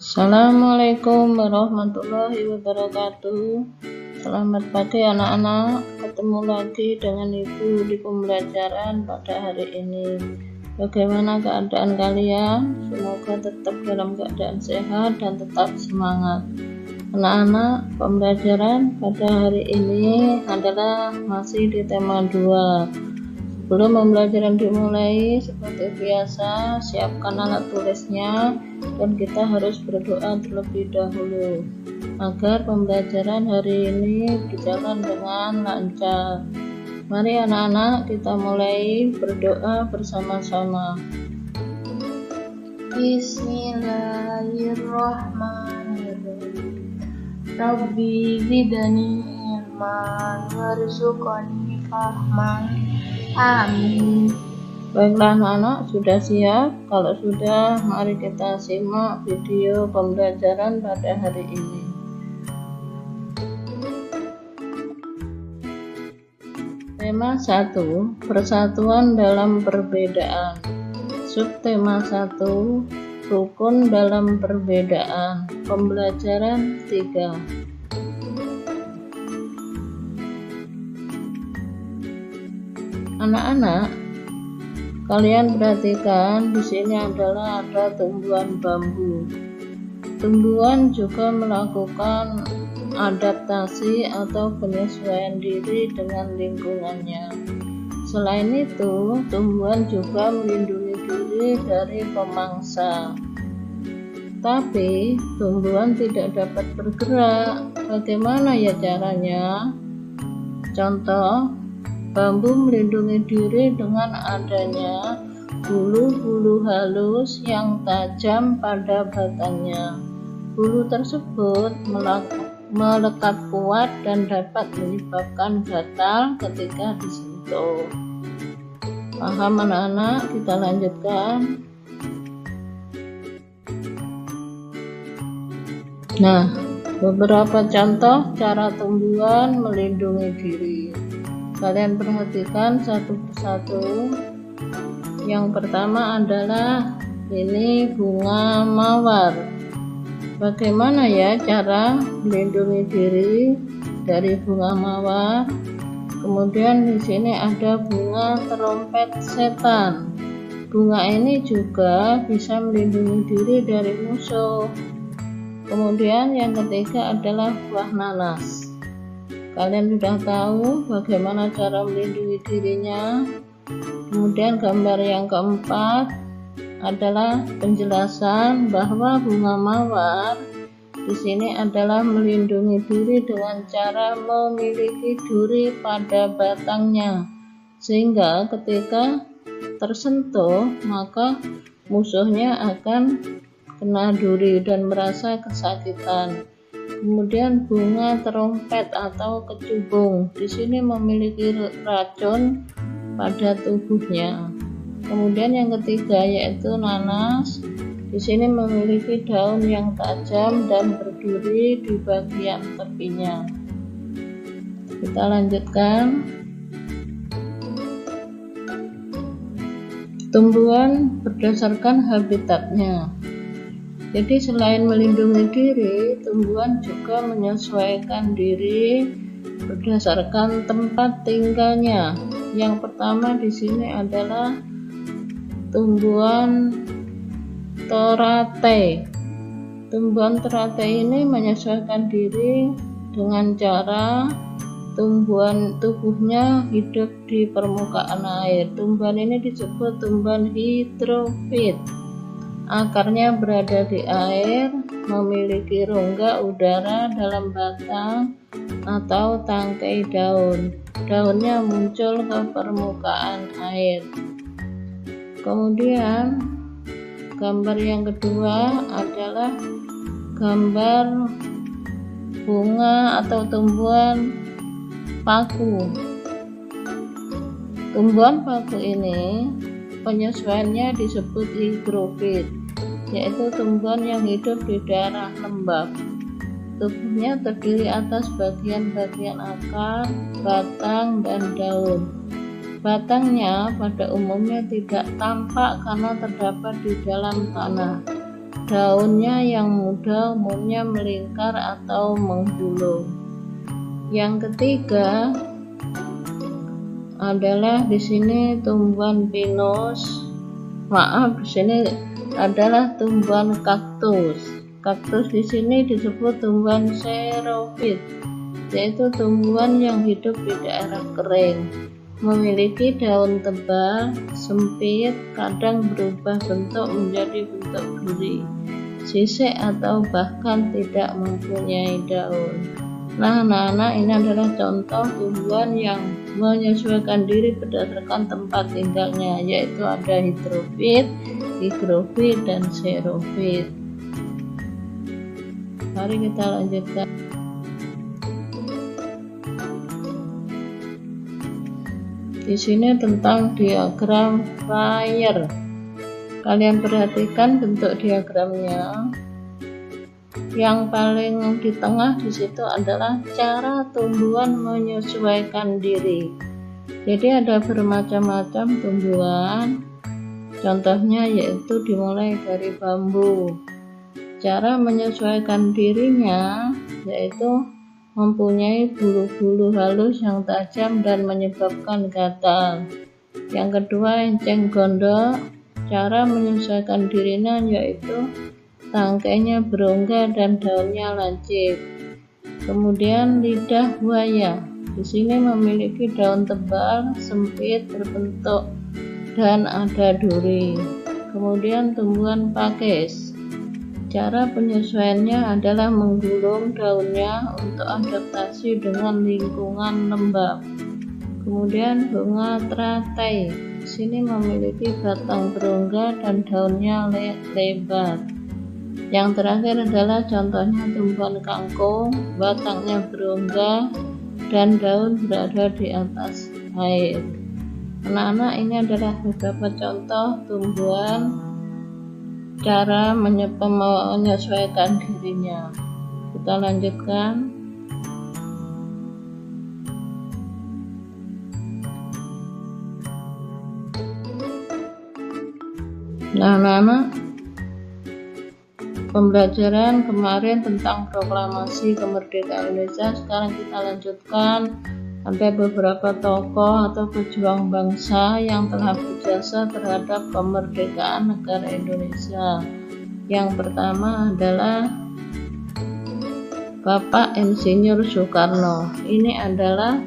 Assalamualaikum warahmatullahi wabarakatuh. Selamat pagi anak-anak, ketemu lagi dengan ibu di pembelajaran pada hari ini. Bagaimana keadaan kalian? Semoga tetap dalam keadaan sehat dan tetap semangat. Anak-anak, pembelajaran pada hari ini adalah masih di tema 2. Sebelum pembelajaran dimulai, seperti biasa, siapkan alat tulisnya dan kita harus berdoa terlebih dahulu agar pembelajaran hari ini berjalan dengan lancar. Mari anak-anak, kita mulai berdoa bersama-sama. Bismillahirrahmanirrahim. Rabbi zidni ilman warzuqni fahman. Amin. Baiklah anak-anak, sudah siap? Kalau sudah, mari kita simak video pembelajaran pada hari ini. Tema 1, persatuan dalam perbedaan. Subtema 1, rukun dalam perbedaan. Pembelajaran 3. Anak-anak, kalian perhatikan di sini adalah ada tumbuhan bambu. Tumbuhan juga melakukan adaptasi atau penyesuaian diri dengan lingkungannya. Selain itu, tumbuhan juga melindungi diri dari pemangsa. Tapi, tumbuhan tidak dapat bergerak. Bagaimana ya caranya? Contoh, bambu melindungi diri dengan adanya bulu-bulu halus yang tajam pada batangnya. Bulu tersebut melekat kuat dan dapat menyebabkan gatal ketika disentuh. Paham anak-anak? Kita lanjutkan. Nah, beberapa contoh cara tumbuhan melindungi diri. Kalian perhatikan satu persatu. Yang pertama adalah ini bunga mawar. Bagaimana ya cara melindungi diri dari bunga mawar? Kemudian di sini ada bunga terompet setan. Bunga ini juga bisa melindungi diri dari musuh. Kemudian yang ketiga adalah buah nanas. Kalian sudah tahu bagaimana cara melindungi dirinya. Kemudian gambar yang keempat adalah penjelasan bahwa bunga mawar di sini adalah melindungi diri dengan cara memiliki duri pada batangnya, sehingga ketika tersentuh maka musuhnya akan kena duri dan merasa kesakitan. Kemudian bunga terompet atau kecubung di sini memiliki racun pada tubuhnya. Kemudian yang ketiga yaitu nanas. Di sini memiliki daun yang tajam dan berduri di bagian tepinya. Kita lanjutkan. Tumbuhan berdasarkan habitatnya. Jadi selain melindungi diri, tumbuhan juga menyesuaikan diri berdasarkan tempat tinggalnya. Yang pertama di sini adalah tumbuhan teratai. Tumbuhan teratai ini menyesuaikan diri dengan cara tubuhnya hidup di permukaan air. Tumbuhan ini disebut tumbuhan hidrofit. Akarnya berada di air, memiliki rongga udara dalam batang atau tangkai daun. Daunnya muncul ke permukaan air. Kemudian gambar yang kedua adalah gambar bunga atau tumbuhan paku. Tumbuhan paku ini penyesuaiannya disebut higrofit, yaitu tumbuhan yang hidup di daerah lembab. Tubuhnya terdiri atas bagian-bagian akar, batang, dan daun. Batangnya pada umumnya tidak tampak karena terdapat di dalam tanah. Daunnya yang muda umumnya melingkar atau menggulung. Yang ketiga adalah di sini tumbuhan pinus. Di sini adalah tumbuhan kaktus. Kaktus di sini disebut tumbuhan xerophyt, yaitu tumbuhan yang hidup di daerah kering, memiliki daun tebal, sempit, kadang berubah bentuk menjadi bentuk duri, sisik atau bahkan tidak mempunyai daun. Nah, anak-anak, ini adalah contoh tumbuhan yang menyesuaikan diri berdasarkan tempat tinggalnya, yaitu ada hidrofit, higrofit, dan xerophyt. Mari kita lanjutkan. Di sini tentang diagram Bayer. Kalian perhatikan bentuk diagramnya. Yang paling di tengah di situ adalah cara tumbuhan menyesuaikan diri. Jadi ada bermacam-macam tumbuhan. Contohnya yaitu dimulai dari bambu. Cara menyesuaikan dirinya yaitu mempunyai bulu-bulu halus yang tajam dan menyebabkan gatal. Yang kedua, enceng gondok. Cara menyesuaikan dirinya yaitu tangkainya berongga dan daunnya lancip. Kemudian lidah buaya. Di sini memiliki daun tebal, sempit, berbentuk dan ada duri. Kemudian tumbuhan pakis. Cara penyesuaiannya adalah menggulung daunnya untuk adaptasi dengan lingkungan lembab. Kemudian bunga teratai. Di sini memiliki batang berongga dan daunnya lebar. Yang terakhir adalah contohnya tumbuhan kangkung, batangnya berongga dan daun berada di atas air. Anak-anak, ini adalah beberapa contoh tumbuhan cara menyesuaikan dirinya. Kita lanjutkan. Nah, anak-anak, pembelajaran kemarin tentang proklamasi kemerdekaan Indonesia. Sekarang kita lanjutkan. Ada beberapa tokoh atau pejuang bangsa yang telah berjasa terhadap kemerdekaan negara Indonesia. Yang pertama adalah Bapak Insinyur Soekarno. Ini adalah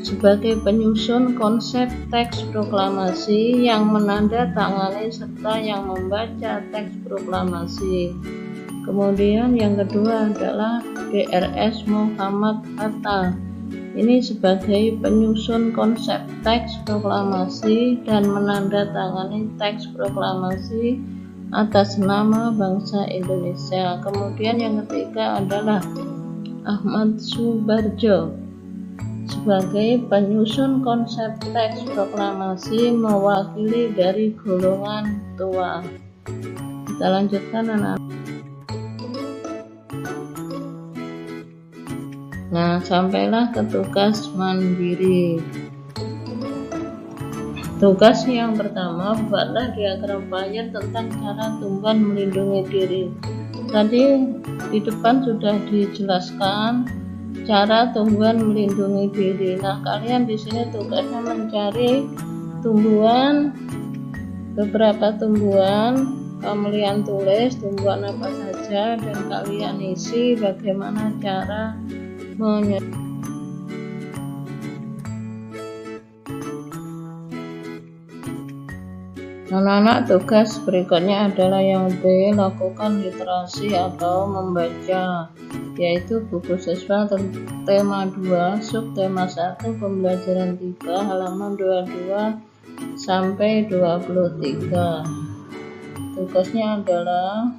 sebagai penyusun konsep teks proklamasi yang menandatangani serta yang membaca teks proklamasi. Kemudian yang kedua adalah Drs Muhammad Hatta. Ini sebagai penyusun konsep teks proklamasi dan menandatangani teks proklamasi atas nama bangsa Indonesia. Kemudian yang ketiga adalah Ahmad Subarjo sebagai penyusun konsep teks proklamasi mewakili dari golongan tua. Kita lanjutkan, anak-anak. Nah, sampailah ke tugas mandiri. Tugas yang pertama, buatlah diagram Bayer tentang cara tumbuhan melindungi diri. Tadi di depan sudah dijelaskan cara tumbuhan melindungi diri. Nah, kalian di sini tugasnya mencari tumbuhan, beberapa tumbuhan. Kalian tulis tumbuhan apa saja dan kalian isi bagaimana cara Anak-anak, tugas berikutnya adalah yang B, lakukan literasi atau membaca, yaitu buku siswa tema 2, subtema 1, pembelajaran 3, halaman 22 sampai 23. Tugasnya adalah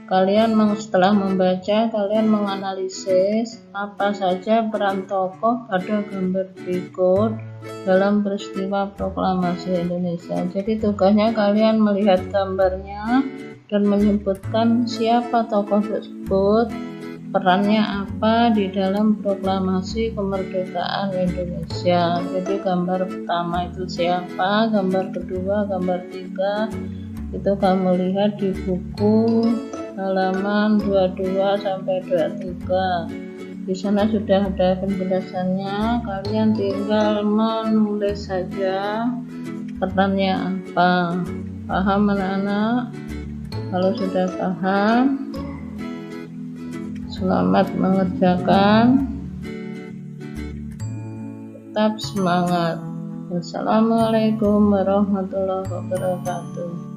kalian setelah membaca, kalian menganalisis apa saja peran tokoh pada gambar berikut dalam peristiwa proklamasi Indonesia. Jadi tugasnya kalian melihat gambarnya dan menyebutkan siapa tokoh tersebut, perannya apa di dalam proklamasi kemerdekaan Indonesia. Jadi gambar pertama itu siapa, gambar kedua, gambar tiga Itu kamu lihat di buku halaman 22 sampai 23. Di sana sudah ada penjelasannya, kalian tinggal menulis saja perannya apa. Paham anak-anak? Kalau sudah paham, selamat mengerjakan, tetap semangat. Wassalamualaikum warahmatullahi wabarakatuh.